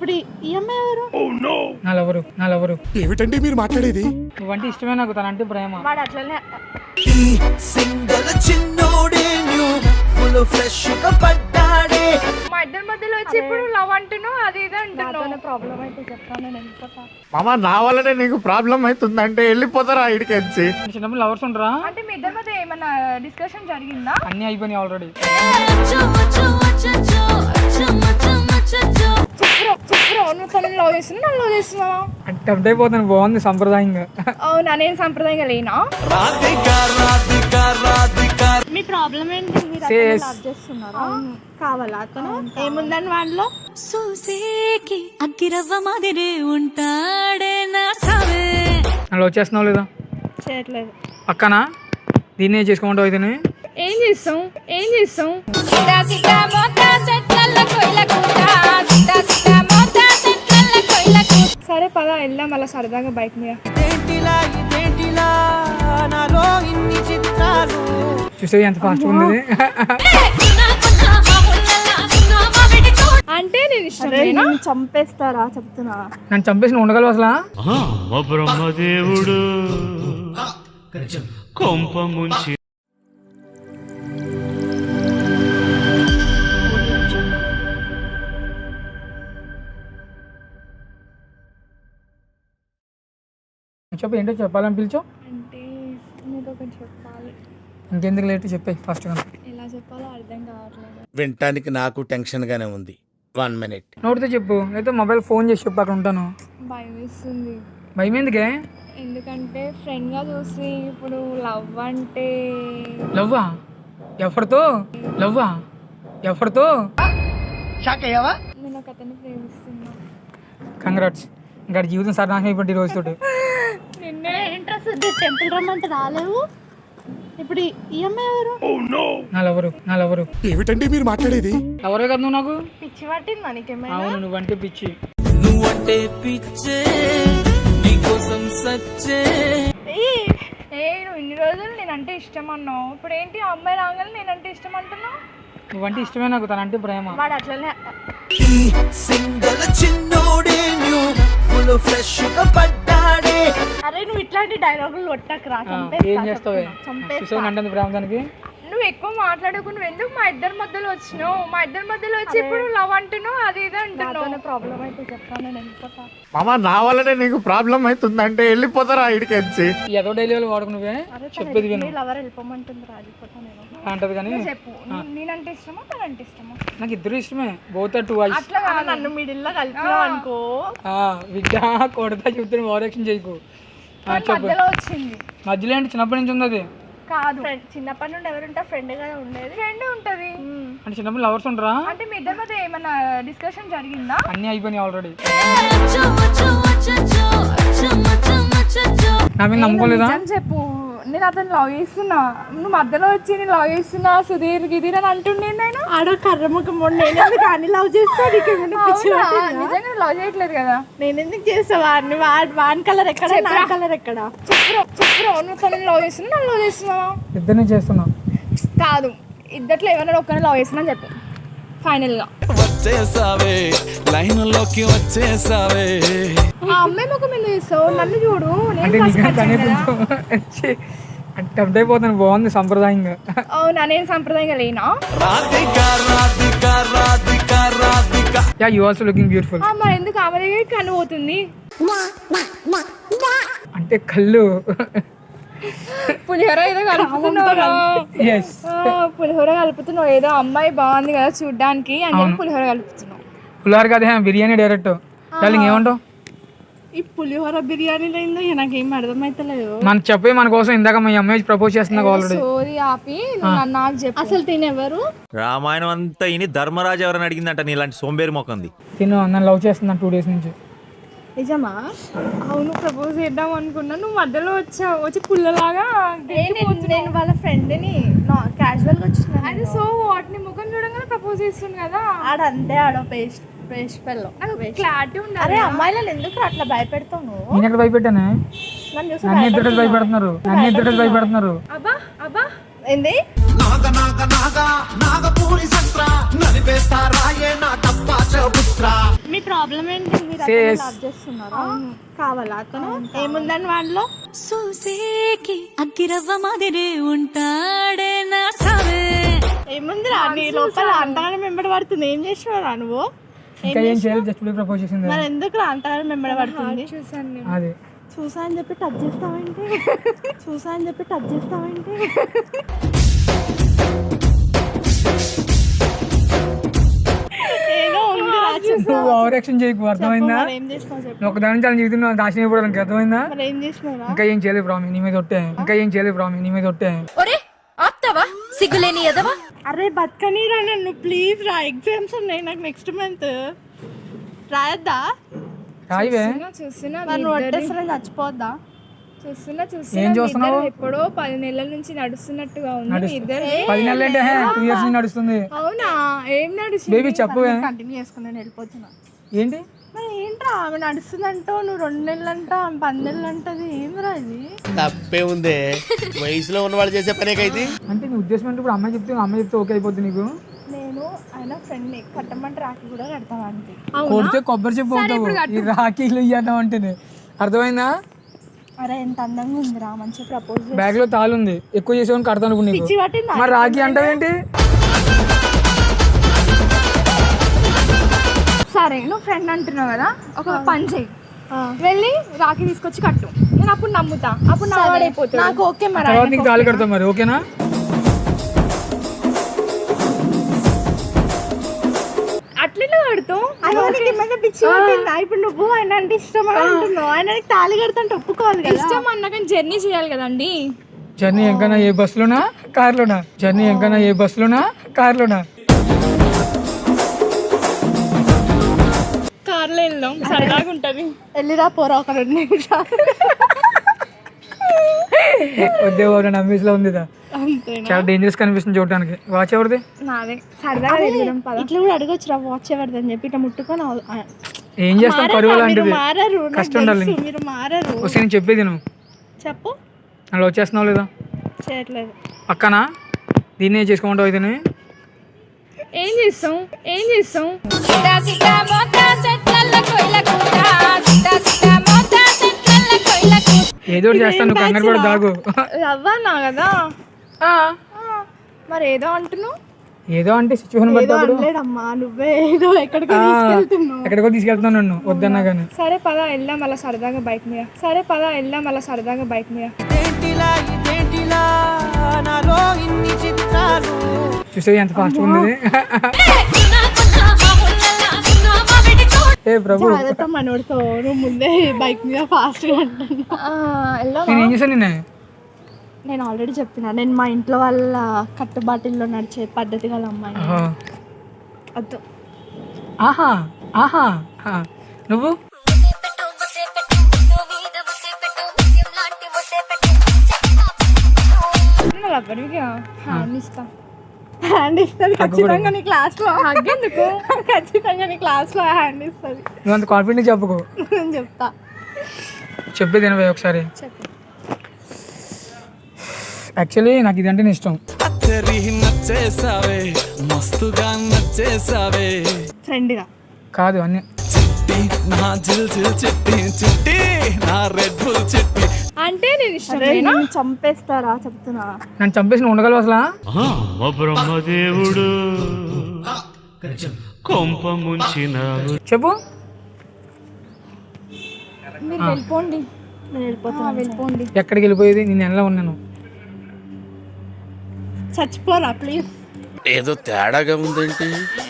ఇప్పుడు ఈ అమ్మాయి ఎవరు? నా లవరు ఏమిటండి మీరు మాట్లాడేది? నువ్వంటే ఇష్టమే నాకు, తనంటే ప్రేమ. వాడు అట్లనే సింగల్ చిన్నోడే న్యూ ఫుల్ ఫ్రెష్ గా పడ్డాడే. మా ఇద్దరి మధ్యలో వచ్చి ఇప్పుడు లవ్ అంటున్నావు, అది ఇది అంటున్నావు. ప్రాబ్లం అయితే చెప్తాను, నేను వెళ్ళిపోతా. మామ నా వల్లనే నీకు ప్రాబ్లం అవుతుందంటే వెళ్ళిపోతారా ఇడికెచ్చి? చిన్నప్పుడు లవర్స్ ఉండరా? అంటే మీ ఇద్దరి మధ్య ఏమన్నా డిస్కషన్ జరిగిందా? అన్నీ అయిపోయినాయి ఆల్రెడీ. లవ్ చేస్తున్నా లవ్ చేస్తున్నా అంటే టెంప్ట్ అయిపోతాను. బాగుంది సంప్రదాయంగా. అవునా, నేను సంప్రదాయంగా లేనా? మీ ప్రాబ్లం ఏంటి? మీరు Says. లవ్ చేస్తున్నారా? కావాలా అతను? ఏముందని వాళ్ళలో? సూసేకి అగ్గిరవ్వ మాదిరే ఉంటాడే నా సావే. నన్ను వచ్చేస్తున్నావు లేదా చేయట్లేదు. పక్కన దీన్నే చేసుకోమంటావు అయితే? ఏం చేస్తాం సరే పద వెళ్దాం అలా సరదాగా బైక్ మీద. ఇదేంటిలా నాలో ఇన్ని చిత్రాలు. చూసే ఎంత ఫాస్ట్ ఉంది. అంటే నేను ఇష్టం అరే, నిన్ను చంపేస్తారా చెప్తున్నా. నన్ను చంపేసి నువ్వు ఉండగలవు అసలు? బ్రహ్మదేవుడు కొంప ముంచి చెప్పు, ఏంటో చెప్పాలని పిలిచో. అంటే నీకు ఒకటి చెప్పాలి. ఇంకెందుకు లేట్ చెప్పే ఫస్ట్ గా. ఎలా చెప్పాలో అర్థం కావట్లేదు. వినటానికి నాకు టెన్షన్ గానే ఉంది. 1 minute. నోటితో చెప్పు, అయితే మొబైల్ ఫోన్ చేసి చెప్పు, అక్కడ ఉంటాను. భయం వేస్తుంది. భయం ఎందుకే? ఎందుకంటే ఫ్రెండ్గా చూసి ఇప్పుడు లవ్ అంటే లవ్వా? ఎవరితో లవ్వా? ఎవరితో? నేను ఒక అతన్ని ప్రేమిస్తున్నా. కంగ్రాట్స్. ఇంకా జీవితం సర్నాశనం అయిపోయింది ఈ రోజుతోటి. నిన్నే ఇంట్రెస్ట్ టెంపుల్ రమ్మంటే రాలేవు. ఇప్పుడు ఈ అమ్మాయి ఎవరు? నా లవరు ఏమిటండి మీరు మాట్లాడేది? ఎవరే కదా నువ్వు నాకు? పిచ్చి పట్టిందా నీకేమైనా? అవును, నువ్వంటే పిచ్చి. నువ్వంటే పిచ్చే నీకోసం సచ్చే. నువ్వు ఇన్ని రోజులు నేనంటే ఇష్టం అన్నావు, ఇప్పుడు ఏంటి ఆ అమ్మాయి రాగానే నేనంటే ఇష్టం అంటున్నావు? నువ్వంటే ఇష్టమే నాకు, తనంటే ప్రేమ. వాడు అట్లనే సింగల్ చిన్నోడే న్యూ ఫుల్ ఫ్రెష్ గా పడ్డాడే. అరే నువ్వు ఇట్లాంటి డైలాగులు కొట్టకురా. ఏం చేస్తావే? చూసావు అంటుంది ప్రేమ దానికి. నువ్వు ఎక్కువ మాట్లాడకు. నువ్వు ఎందుకు మా ఇద్దరి మధ్యలో వచ్చినావు? మా ఇద్దరి మధ్యలో వచ్చి ఇప్పుడు లవ్ అంటున్నావు, అది ఇది అంటున్నావు. ప్రాబ్లం అయితే చెప్తాను, నేను వెళ్ళిపోతా. మామ నా వల్లనే నీకు ప్రాబ్లం అవుతుందంటే వెళ్ళిపోతారా ఇడికెచ్చి? ఏదో డైలీ వాళ్ళు వాడుకు నువ్వే చెప్పేది విను. లవర్ వెళ్ళిపోమంటుంది, రాజిపోతా నేను. అంటది కానీ చెప్పు, నేనంటే ఇష్టమా తనంటే ఇష్టమా? నాకు ఇద్దరు ఇష్టమే. Both are two eyes. అట్లా కాదు. నన్ను మిడిల్లో కలిపినావు అనుకో. విద్య కొడతా చెప్తే ఓవరాక్షన్ చేయకు. చెప్పు. మధ్యలో వచ్చింది. మధ్యలో ఏంటి? చిన్నప్పటి నుంచి ఉంది అది. కాదు, చిన్నప్పటి నుండి ఎవరుంటే ఫ్రెండ్ గా ఉండేది. ఫ్రెండ్ ఉంటది. అంటే చిన్నప్పుడు లవర్స్ ఉండరా? అంటే మీ ఇద్దరి మధ్య ఏమన్నా డిస్కషన్ జరిగిందా? అన్నీ అయిపోయినాయి ఆల్రెడీ. నా మీద నమ్మకం లేదా? నిజం చెప్పు, నేను అతను లవ్ చేస్తున్నా. నువ్వు మధ్యలో వచ్చి నేను లవ్ చేస్తున్నా సుధీర్ గిదీర్ అని అంటుండే. నేను ఆడ కర్రముఖం నేను ఎందుకు అని లవ్ చేస్తా? నిజంగా లవ్ చేయట్లేదు కదా. నేను ఎందుకు చేస్తా వాడిని? వాన్ కలర్ ఎక్కడ, నా కలర్ ఎక్కడ? చెప్పు, నువ్వు తను లవ్ చేస్తున్నా నన్ను లవ్ చేస్తున్నావా? ఇద్దరిని చేస్తున్నా. కాదు, ఇద్దట్లో ఎవరైనా ఒక్కరిని లవ్ చేస్తున్నా చెప్పు ఫైనల్ గా. వచ్చేసావే లైన్లోకి వచ్చేసావే. ఆ అమ్మాయి ముఖం ఎందుకు చూస్తావు? నన్ను చూడు, నేను అంటే first నీకు పరిచయం కదా. అంటే టెంప్ట్ అయిపోతాను. బాగుంది సంప్రదాయంగా. అవునా, నేను సంప్రదాయంగా లేనా? Yeah, you also looking beautiful. మరి ఎందుకు ఆమె దగ్గర కన్ను పోతుంది? అంటే కళ్ళు. పులిహోర ఏదో కలుపుతున్నావు. ఎస్, పులిహోర కలుపుతున్నావు. ఏదో అమ్మాయి బాగుంది కదా చూడ్డానికి అని చెప్పి పులిహోర కలుపుతున్నావు. పులిహోర కాదే, బిర్యానీ డైరెక్ట్. డార్లింగ్ ఏమంటావు? ఈ పులిహోర బిర్యానీలో ఏందో నాకేం అర్థమైతలేదు. మన చెప్పే మన కోసం ఇందాక మీ అమ్మాయి ప్రపోజ్ చేస్తున్నా ఆల్రెడీ. సోరీ ఆపి నువ్వు నాకు చెప్పు. అసలు తినెవరు? రామాయణం అంతా ఇని ధర్మరాజు ఎవరైనా అడిగిందంట నీలాంటి సోంబేరి మొక్కంది. తిను, నన్ను లవ్ చేస్తున్నాను 2 days నుంచి. నిజమా? అవును, ప్రపోజ్ చేద్దాం అనుకున్నా. నువ్వు మధ్యలో వచ్చి పుల్లలాగా నేను వాళ్ళ ఫ్రెండ్ని క్యాజువల్ గా వచ్చిన. అది సో వాటిని ముఖం చూడంగానే ప్రపోజ్ చేస్తుంది కదా. ఆడంతే ఆడ పేస్ట్ పిల్ల. క్లారిటీ ఉండాలి. అరే అమ్మాయిలను ఎందుకు అట్లా భయపెడతావు నువ్వు? నేను ఎక్కడ భయపెట్టానే? నన్ను చూసి నన్ను ఇద్దరు భయపెడుతున్నారు. అబ్బా ఏంది? మీ ప్రాబ్లం ఏంటి? మీరు Says. లవ్ చేస్తున్నారా? కావాలా అతను? ఏముందని వాళ్ళలో? చూసేకి అగ్గిరవ్వ మాదిరే ఉంటాడే నా సావే. ఏముందిరా నీ లోపల అంతగానే మెంబడి పడుతుంది? ఏం చేసినారా నువ్వు? ఇంకా ఏం చేయాలి, జస్ట్ ప్రపోజ్ చేసింది. మరి ఎందుకు అంతగానే మెంబడి పడుతుంది? చూసాను నేను. అది చూసా అని చెప్పి టచ్ చేస్తావేంటి? చూసా అని చెప్పి టచ్ చేస్తావేంటి? ఏదో ఉంది నువ్వు ఓవర్ యాక్షన్ చేయకు, అర్థమైందా? ఏం చేసినావు చెప్పు. నువ్వు ఒక దాని చాలా జీవితంలో నాశనం అయిపోవడానికి అర్థమైందా? మరి ఏం చేసినావురా? ఇంకా ఏం చేయలేదు ప్రామి, నీ మీద ఒట్టే. ఇంకా ఏం చేయలేదు ప్రామి, నీ మీద ఒట్టే. సిగ్గులేని ఎదవా. అరే బతకనీరా నన్ను ప్లీజ్ రా. ఎగ్జామ్స్ ఉన్నాయి నాకు నెక్స్ట్ మంత్. రాయద్దా? రాయివే. చూస్తున్నా మరి నువ్వు వడ్డేస్తున్నా చచ్చిపోద్దా? చూస్తున్నా ఏం చూస్తున్నావు? ఎప్పుడో 10 నెలల నుంచి నడుస్తున్నట్టుగా ఉంది మీ ఇద్దరు. 10 నెలలు అంటే 2 years నుంచి నడుస్తుంది. అవునా? ఏం నడుస్తుంది? బేబీ చెప్పవే. కంటిన్యూ చేసుకుని నేను వెళ్ళిపోతున్నా. ఏంటి మరి ఏంట్రా ఆమె నడుస్తుందంటావు, నువ్వు 2 నెలలు అంటావు, ఆమె 10 నెలలు అంటది. ఏంద్రా ఇది? తప్పే ఉందే, వయసులో ఉన్నవాళ్ళు చేసే పనేకైతే. అంటే నీ ఉద్దేశం అంటే ఇప్పుడు అమ్మాయి చెప్తే ఓకే అయిపోద్ది నీకు? నేను ఆయన ఫ్రెండ్ని కట్టమంటే రాఖీ కూడా కడతాను అంతే. కొడితే కొబ్బరి చెప్పు అవుతావు, ఈ రాఖీలు ఇవ్వడం అంటేనే. అర్థమైందా? అరే ఎంత అందంగా ఉందిరా, మంచిగా ప్రపోజ్ బ్యాగ్ లో తాళుంది, ఎక్కువ చేసేవాడిని కడతాను అనుకో నీకు. పిచ్చి పట్టిందా? మరి రాఖీ అంటావేంటి? సరే నువ్వు ఫ్రెండ్ అంటున్నావు కదా, ఒక పని చెయ్యి, వెళ్ళి రాఖీ తీసుకొచ్చి కట్టు. నేను అప్పుడు నమ్ముతా, అప్పుడు నా వాడైపోతాడు. నాకు ఓకే. మరి తర్వాత నీకు తాళి కడతాం మరి, ఓకేనా? అట్లనే కడుతావు. ఆయనకి మీద పిచ్చి పట్టిందా? ఇప్పుడు నువ్వు ఆయన అంటే ఇష్టం అని అంటున్నావు, ఆయనకి తాళి కడతాంటే ఒప్పుకోవాలి కదా. ఇష్టం అన్నాక జర్నీ చేయాలి కదండి. జర్నీ ఎంకన్నా ఏ బస్సులోనా కార్లోనా? జర్నీ ఎంకన్నా ఏ బస్సులోనా కార్లోనా? కార్లో వెళ్దాం, సరదాగా ఉంటది. వెళ్ళిరా పోరా ఒక 2 నిమిషాలు. వద్దే బాబు, నమ్మేసి లో ఉంది అంతేనా? చాలా డేంజరస్ కనిపిస్తుంది చూడడానికి. వాచ్ ఎవరిది? నాదే. సరదాగా తిరగడం పద. ఇట్లా కూడా అడగొచ్చురా, వాచ్ ఎవరిది అని చెప్పి ఇట్లా ముట్టుకొని ఏం చేస్తాం, కరువు మీరు లాంటిది, మారరు, నాకు కష్టం ఉండాలి. తెలుసు, మీరు మారరు. వస్తే నేను చెప్పేది నువ్వు చెప్పు. అలా వచ్చేస్తున్నావు లేదా? చేయట్లేదు. పక్కనా దీన్నే చేసుకోమంటావు అయితే? ఏం చేస్తాం? ఏం చేస్తాం? ఏదో ఒకటి చేస్తాను, నువ్వు కంగారు కూడా దాగు. రవ్వనా కదా? మరి ఏదో అంటున్నావు. ఏదో అంటే సిచ్యువేషన్ పడ్డప్పుడు అనలేడమ్మా, నువ్వే ఏదో ఎక్కడికో తీసుకెళ్తున్నావు. ఎక్కడికో తీసుకెళ్తున్నాను నన్ను, వద్దన్నా కానీ. సరే పద వెళ్దాం అలా సరదాగా బైక్ మీద. సరే పద వెళ్దాం అలా సరదాగా బైక్ మీద. చూసే ఎంత ఫాస్ట్ ఉంది. ఏ ప్రభు, జాగ్రత్త మనోడితో, నువ్వు ముందే బైక్ మీద ఫాస్ట్ గా అంటున్నా. నేను ఏం చేశాను నిన్న? నేను ఆల్రెడీ చెప్పిన, నేను మా ఇంట్లో వాళ్ళ కట్టుబాటుల్లో నడిచే పద్ధతి గల అమ్మాయి. వద్దు. ఆహా ఆహా నువ్వు హ్యాండ్ ఇస్తా. హ్యాండ్ ఇస్తుంది ఖచ్చితంగా నీ క్లాస్ లో. ఎందుకు? ఖచ్చితంగా నీ క్లాస్ లో హ్యాండ్ ఇస్తుంది. నువ్వు అంత కాన్ఫిడెంట్ చెప్పుకో. నేను చెప్తా. చెప్పేది వినవే ఒకసారి. యాక్చువల్లీ నాకు ఇదంటే ఇష్టం. నచ్చేసావే, మస్తుగా నచ్చేసావే. ఫ్రెండ్ గా కాదు అన్ని చిట్టి నా జిల్ జిల్ చిట్టి, చిట్టి నా రెడ్ బుల్ చిట్టి. అంటే నేను ఇష్టం. నిన్ను చంపేస్తారా చెప్తున్నా. నన్ను చంపేసి నువ్వు ఉండగలవు అసలు? బ్రహ్మదేవుడు కొంప ముంచినావు. చెప్పు. మీరు వెళ్ళిపోండి. నేను వెళ్ళిపోతున్నా. వెళ్ళిపోండి. ఎక్కడికి వెళ్ళిపోయేది? నేను ఎలా ఉన్నాను? చచ్చిపోరా ప్లీజ్. ఏదో తేడాగా ఉందేంటి?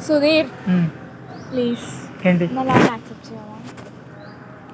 సుధీర్ ప్లీజ్ ఏంటి నా లవ్ యాక్సెప్ట్ చేయవా?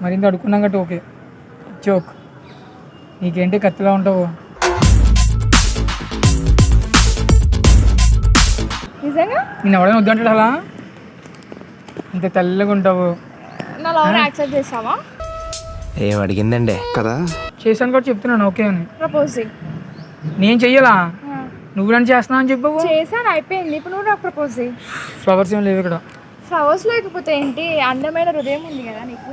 మరి ఇంత అడుక్కున్నాం గట్టి ఓకే. జోక్. నీకేంటి కత్తిలా ఉంటావు? నిజంగా నేను ఎవడైనా వద్దంటాడు అలా? ఇంత తెల్లగా ఉంటావు. నా లవ్ యాక్సెప్ట్ చేస్తావా? ఏం అడిగిందండి కదా? చేశాను కూడా చెప్తున్నాను ఓకే అని. ప్రపోజ్ చెయ్యి. నేను చెయ్యాలా? నువ్వు నన్ను చేస్తున్నావు అని చెప్పావు. చేశాను, అయిపోయింది. ఇప్పుడు నువ్వు నాకు ప్రపోజ్ చెయ్యి. ఫ్లవర్స్ ఏం లేవు ఇక్కడ. ఫ్లవర్స్ లేకపోతే ఏంటి, అందమైన హృదయం ఉంది కదా నీకు.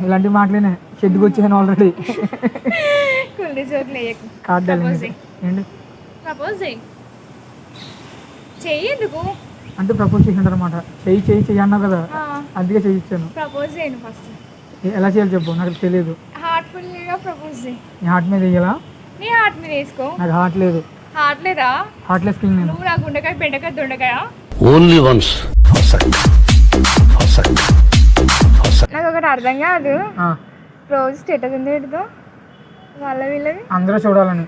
ఇలాంటి మాటలేనే షెడ్కి వచ్చాను ఆల్రెడీ. చాలు జోకులు వేయకు. కార్డ్ Propose చేయి. ఏంటి ప్రపోజ్ చేయి. చెయ్యి ఎందుకు? అంటే ప్రపోజ్ చేసింటారు అనమాట. చెయ్యి చెయ్యి చెయ్యి అన్నావు కదా, అందుకే చెయ్యి ఇచ్చాను. ప్రపోజ్ చేయను ఫస్ట్. ఎలా చేయాలి చెప్పు, నాకు తెలియదు. హార్ట్ఫుల్గా ప్రపోజ్ చేయి. నీ హార్ట్ మీద వేయాలా? నీ హార్ట్ మీద వేసుకో. నాకు హార్ట్ లేదు, హార్ట్ లేదా? హార్ట్లెస్ కింగ్ నేను. నువ్వు నా గుండెకాయ బెండకాయ దొండకాయ. ఓన్లీ వన్స్ నాకు ఒకటి అర్థం కాదు, ఆ, రోజు స్టేటస్ ఎందుకు పెడతావు వాళ్ళ వీళ్ళని? అందరూ చూడాలని.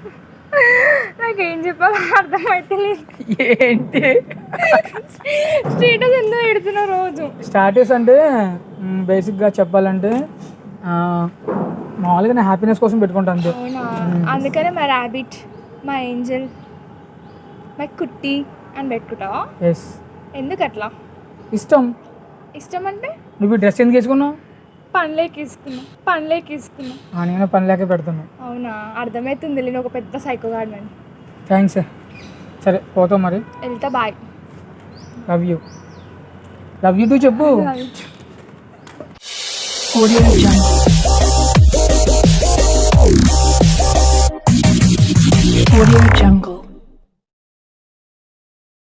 నాకేం చెప్పాలో అర్థమైతే లేదు. ఏంటి స్టేటస్ ఎందుకు పెడుతున్నావు రోజు? స్టాటస్ అంటే బేసిక్గా చెప్పాలంటే మామూలుగా నేను హ్యాపీనెస్ కోసం పెట్టుకుంటాను అంతే. అవునా? అందుకనే మా ర్యాబిట్, మా ఏంజల్, మా కుట్టి అని పెట్టుకుంటావా? ఎస్, ఎందుకు అట్లా? ఇష్టం. ఇష్టం అంటే నువ్వు ఈ డ్రెస్ ఎందుకు వేసుకున్నావు? పనిలోకి తీసుకున్నా. నేను పని లేక పెడుతున్నా. అవునా? అర్థమవుతుంది నేను ఒక పెద్ద సైకో గాడిని. థ్యాంక్స్. సరే పోతావు మరి. వెళ్తా, bye. Love you. Love you too చెప్పు. Audio Jungle.